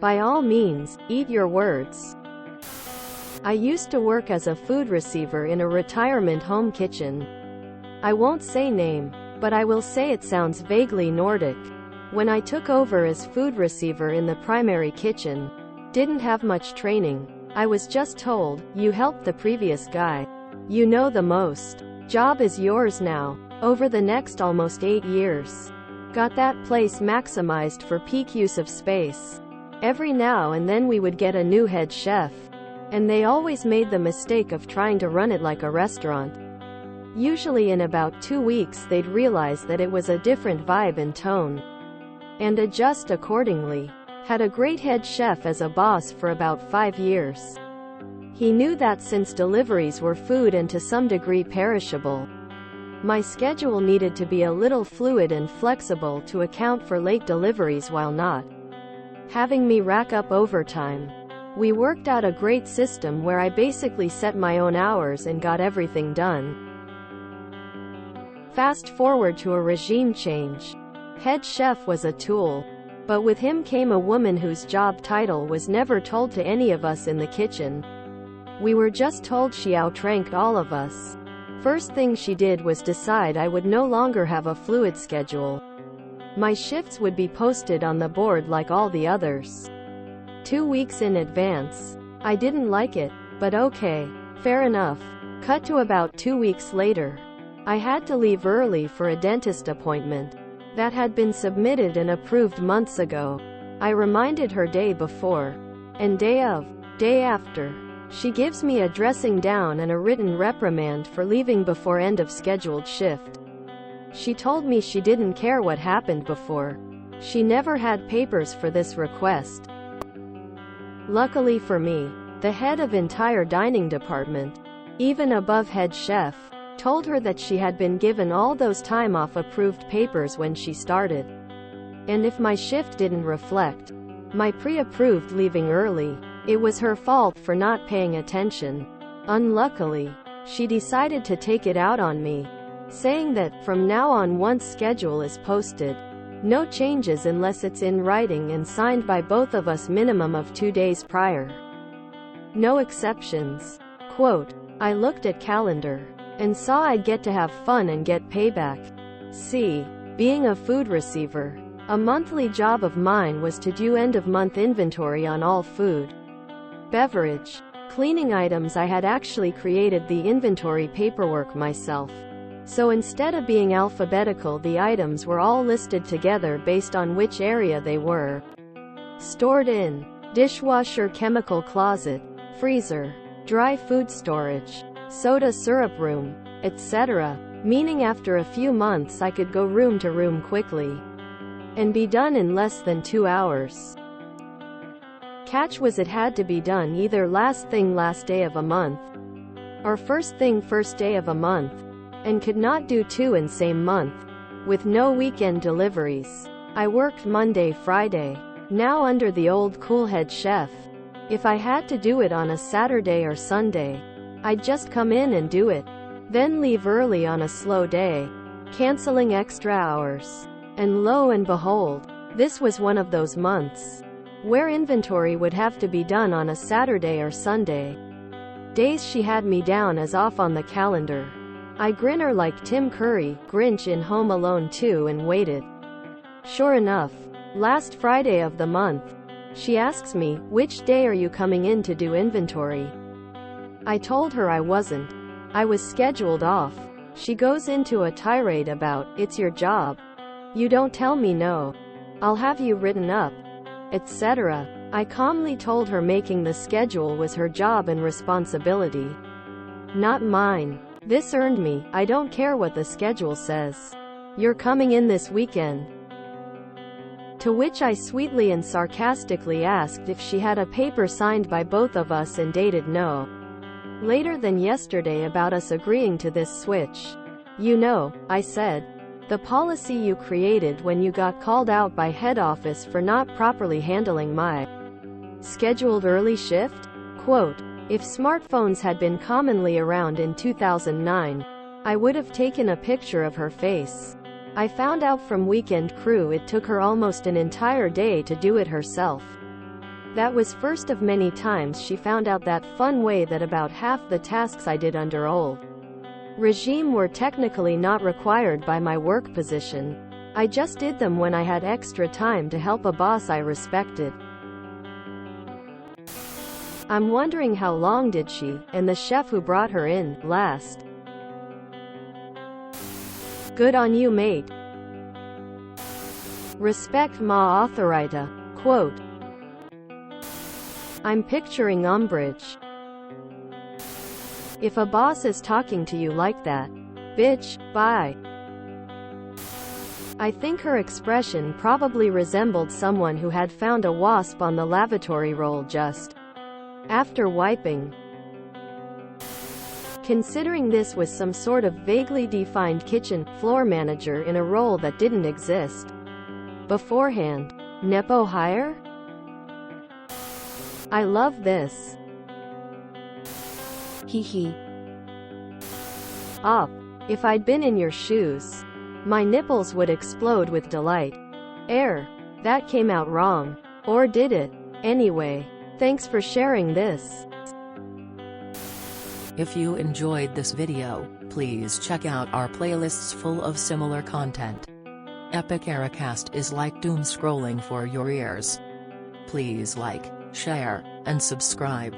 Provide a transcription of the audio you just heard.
By all means, eat your words. I used to work as a food receiver in a retirement home kitchen. I won't say name, but I will say it sounds vaguely Nordic. When I took over as food receiver in the primary kitchen, didn't have much training. I was just told, you helped the previous guy. You know the most. Job is yours now. Over the next almost 8 years. Got that place maximized for peak use of space. Every now and then we would get a new head chef. And they always made the mistake of trying to run it like a restaurant. Usually in about 2 weeks they'd realize that it was a different vibe and tone. And adjust accordingly. Had a great head chef as a boss for about 5 years. He knew that since deliveries were food and to some degree perishable, my schedule needed to be a little fluid and flexible to account for late deliveries while not having me rack up overtime. We worked out a great system where I basically set my own hours and got everything done. Fast forward to a regime change. Head chef was a tool. But with him came a woman whose job title was never told to any of us in the kitchen. We were just told she outranked all of us. First thing she did was decide I would no longer have a fluid schedule. My shifts would be posted on the board like all the others. 2 weeks in advance. I didn't like it, but okay. Fair enough. Cut to about 2 weeks later. I had to leave early for a dentist appointment that had been submitted and approved months ago. I reminded her day before. And day of. Day after. She gives me a dressing down and a written reprimand for leaving before end of scheduled shift. She told me she didn't care what happened before. She never had papers for this request. Luckily for me, the head of entire dining department, even above head chef, told her that she had been given all those time off approved papers when she started. And if my shift didn't reflect my pre-approved leaving early, it was her fault for not paying attention. Unluckily, she decided to take it out on me, saying that, from now on once schedule is posted, no changes unless it's in writing and signed by both of us minimum of 2 days prior. No exceptions. Quote, I looked at calendar and saw I'd get to have fun and get payback. See, being a food receiver, a monthly job of mine was to do end-of-month inventory on all food, beverage, cleaning items. I had actually created the inventory paperwork myself. So instead of being alphabetical, the items were all listed together based on which area they were stored in: dishwasher, chemical closet, freezer, dry food storage, soda syrup room, etc. Meaning after a few months I could go room to room quickly and be done in less than 2 hours. Catch was it had to be done either last thing last day of a month or first thing first day of a month, and could not do 2 in same month, with no weekend deliveries. I worked Monday, Friday. Now under the old cool head chef, if I had to do it on a Saturday or Sunday, I'd just come in and do it, then leave early on a slow day, canceling extra hours. And lo and behold, this was one of those months where inventory would have to be done on a Saturday or Sunday. Days she had me down as off on the calendar. I grin her like Tim Curry, Grinch in Home Alone 2, and waited. Sure enough, last Friday of the month, she asks me, which day are you coming in to do inventory? I told her I wasn't. I was scheduled off. She goes into a tirade about, it's your job. You don't tell me no. I'll have you written up, etc. I calmly told her making the schedule was her job and responsibility, not mine. This earned me, I don't care what the schedule says. You're coming in this weekend. To which I sweetly and sarcastically asked if she had a paper signed by both of us and dated no later than yesterday about us agreeing to this switch. You know, I said, the policy you created when you got called out by head office for not properly handling my scheduled early shift? Quote, if smartphones had been commonly around in 2009, I would have taken a picture of her face. I found out from Weekend Crew it took her almost an entire day to do it herself. That was first of many times she found out that fun way that about half the tasks I did under old regime were technically not required by my work position. I just did them when I had extra time to help a boss I respected. I'm wondering how long did she, and the chef who brought her in, last? Good on you, mate. Respect ma authorita. Quote. I'm picturing umbrage. If a boss is talking to you like that, bitch, bye. I think her expression probably resembled someone who had found a wasp on the lavatory roll just after wiping. Considering this was some sort of vaguely defined kitchen floor manager in a role that didn't exist beforehand. Nepo hire? I love this. Hee hee. Up. If I'd been in your shoes, my nipples would explode with delight. That came out wrong. Or did it? Anyway, thanks for sharing this. If you enjoyed this video, please check out our playlists full of similar content. Epic Ericast is like doom scrolling for your ears. Please like, share, and subscribe.